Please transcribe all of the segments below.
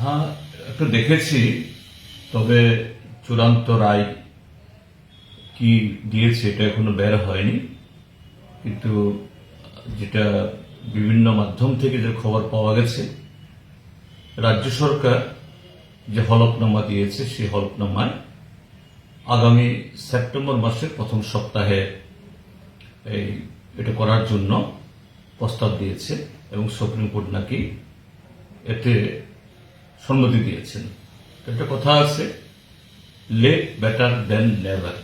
হ্যাঁ, একটু দেখেছি, তবে চূড়ান্ত রায় কি দিয়েছে এটা এখনো বের হয়নি। কিন্তু যেটা বিভিন্ন মাধ্যম থেকে যে খবর পাওয়া গেছে, রাজ্য সরকার যে হলফনামা দিয়েছে সেই হলফনামায় আগামী সেপ্টেম্বর মাসের প্রথম সপ্তাহে এটা করার জন্য প্রস্তাব দিয়েছে এবং সুপ্রিম কোর্ট নাকি এতে সম্মতি দিয়েছেন। একটা কথা আছে, লেট বেটার দেন নেভার,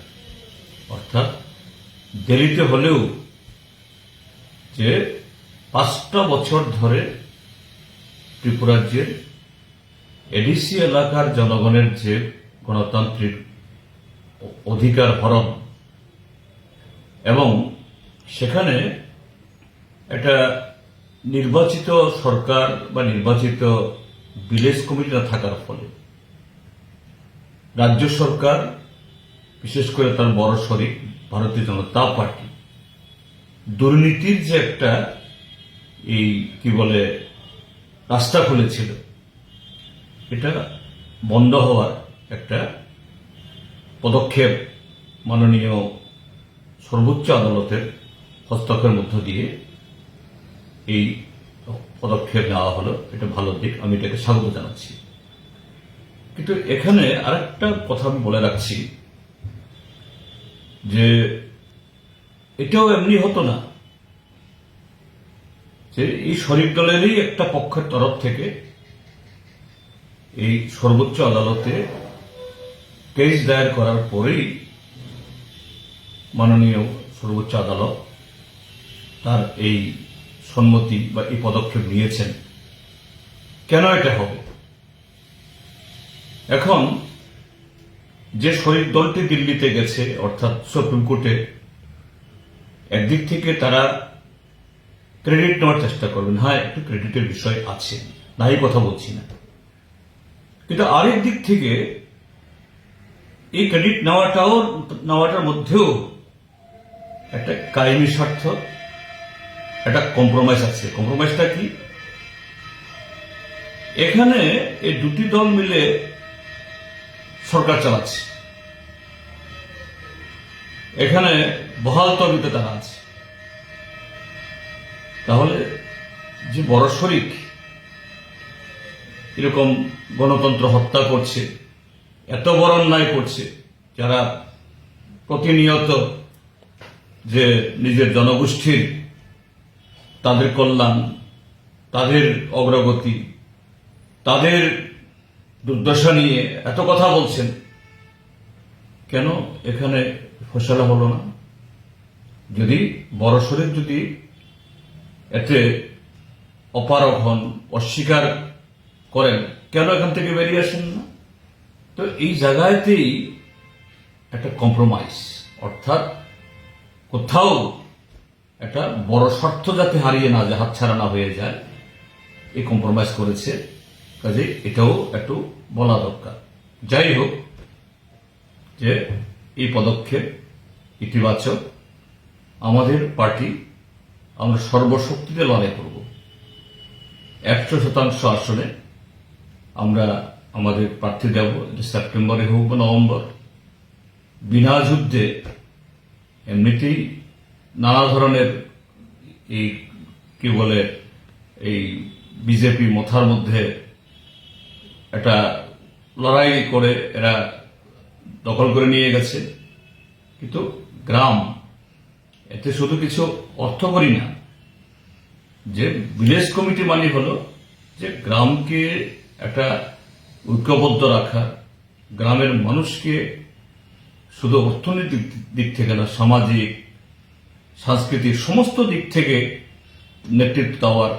অর্থাৎ দেরিতে হলেও যে 5টা বছর ধরে ত্রিপুরাজ্যের এডিসি এলাকার জনগণের যে গণতান্ত্রিক অধিকার হরণ এবং সেখানে একটা নির্বাচিত সরকার বা নির্বাচিত ভিলেজ কমিটি না থাকার ফলে রাজ্য সরকার, বিশেষ করে তার বড় শরিক ভারতীয় জনতা পার্টি, দুর্নীতির যে একটা রাস্তা খুলেছিল, এটা বন্ধ হওয়ার একটা পদক্ষেপ মাননীয় সর্বোচ্চ আদালতের হস্তক্ষেপের মধ্য দিয়ে এই পদক্ষেপ নেওয়া হলো। এটা ভালো দিক, আমি এটাকে স্বাগত জানাচ্ছি। কিন্তু এখানে আরেকটা কথা আমি বলে রাখছি যে এটাও এমনি হতো না যে এই শরিক দলেরই একটা পক্ষের তরফ থেকে এই সর্বোচ্চ আদালতে কেস দায়ের করার পরেই মাননীয় সর্বোচ্চ আদালত তার এই সম্মতি বা এই পদক্ষেপ নিয়েছেন। কেন এটা হবে? এখন যে শরিক দলটি দিল্লিতে গেছে, অর্থাৎ সুপ্রিম কোর্টে, একদিক থেকে তারা ক্রেডিট নেওয়ার চেষ্টা করবেন। হ্যাঁ, একটু ক্রেডিটের বিষয় আছে, নাই কথা বলছি না, কিন্তু আরেক দিক থেকে এই ক্রেডিট নেওয়াটার মধ্যেও একটা কায়েমি স্বার্থ, একটা কম্প্রোমাইজ আছে। কম্প্রোমাইজটা কি? এখানে এই দুটি দল মিলে সরকার চালাচ্ছে, এখানে বহাল তবিতে তারা আছে। তাহলে যে বড় শরিক এরকম গণতন্ত্র হত্যা করছে, এত বড় অন্যায় করছে, যারা প্রতিনিয়ত যে নিজের জনগোষ্ঠীর তাদের কল্যাণ, তাদের অগ্রগতি, তাদের দুর্দশা নিয়ে এত কথা বলছেন, কেন এখানে ফয়সালা হলো না? যদি বড় শরিক যদি এতে অপারগ হন, অস্বীকার করেন, কেন এখান থেকে বেরিয়ে আসেন না? তো এই জায়গাতেই একটা কম্প্রোমাইজ, অর্থাৎ কোথাও একটা বড় স্বার্থ যাতে হারিয়ে না যায়, হাতছাড়া না হয়ে যায়, এই কম্প্রোমাইজ করেছে। কাজে এটাও একটু বলা দরকার। যাই হোক, যে এই পদক্ষেপ ইতিবাচক। আমাদের পার্টি, আমরা সর্বশক্তিতে লড়াই করব। 100% আসনে আমরা আমাদের প্রার্থী দেব, সেপ্টেম্বরে হোক বা নভেম্বর। বিনা যুদ্ধে এমনিতেই নানা ধরনের এই বিজেপি মাথার মধ্যে একটা লড়াই করে এরা দখল করে নিয়ে গেছে। কিন্তু গ্রাম, এতে শুধু কিছু অর্থ করি না, যে ভিলেজ কমিটি মানে হলো যে গ্রামকে একটা ঐক্যবদ্ধ রাখা, গ্রামের মানুষকে শুধু অর্থনৈতিক দিক থেকে না, সামাজিক, সাংস্কৃতিক সমস্ত দিক থেকে নেতৃত্ব দেওয়ার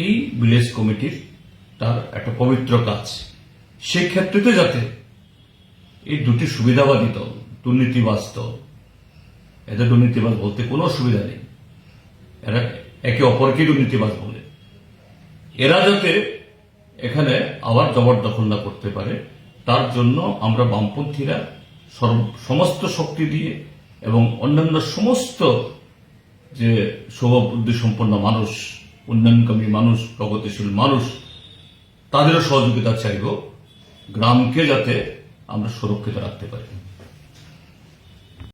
এই ভিলেজ কমিটির তার একটা পবিত্র কাজ। সেই ক্ষেত্রেতে যাতে এই দুটি সুবিধাবাদী দল, দুর্নীতিবাজ দল, এদের দুর্নীতিবাজ বলতে কোনো অসুবিধা নেই, এরা একে অপরকে দুর্নীতিবাজ বলে, এরা যাতে এখানে আবার জবরদখল না করতে পারে, তার জন্য আমরা বামপন্থীরা সমস্ত শক্তি দিয়ে এবং অন্যান্য সমস্ত যে শুভবুদ্ধি সম্পন্ন মানুষ, উন্নয়নকামী মানুষ, প্রগতিশীল মানুষ, তাদেরও সহযোগিতা চাইব গ্রামকে যাতে আমরা সুরক্ষিত রাখতে পারি।